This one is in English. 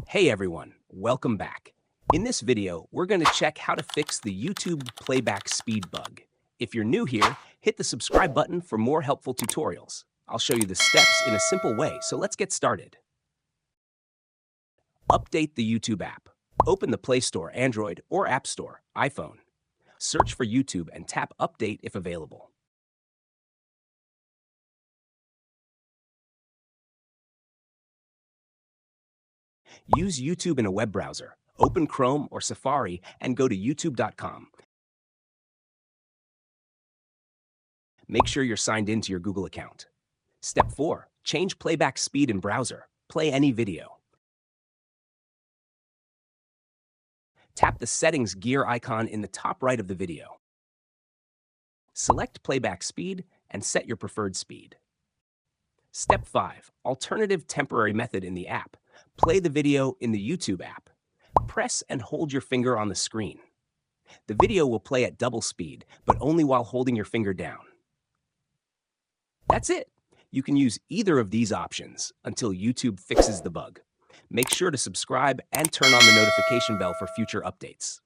Hey everyone, welcome back. In this video, we're going to check how to fix the YouTube playback speed bug. If you're new here, hit the subscribe button for more helpful tutorials. I'll show you the steps in a simple way, so let's get started. Update the YouTube app. Open the Play Store, Android, or App Store, iPhone. Search for YouTube and tap Update if available. Use YouTube in a web browser. Open Chrome or Safari and go to youtube.com. Make sure you're signed into your Google account. Step 4. Change playback speed in browser. Play any video. Tap the Settings gear icon in the top right of the video. Select playback speed and set your preferred speed. Step 5. Alternative temporary method in the app. Play the video in the YouTube app. Press and hold your finger on the screen. The video will play at double speed, but only while holding your finger down. That's it. You can use either of these options until YouTube fixes the bug. Make sure to subscribe and turn on the notification bell for future updates.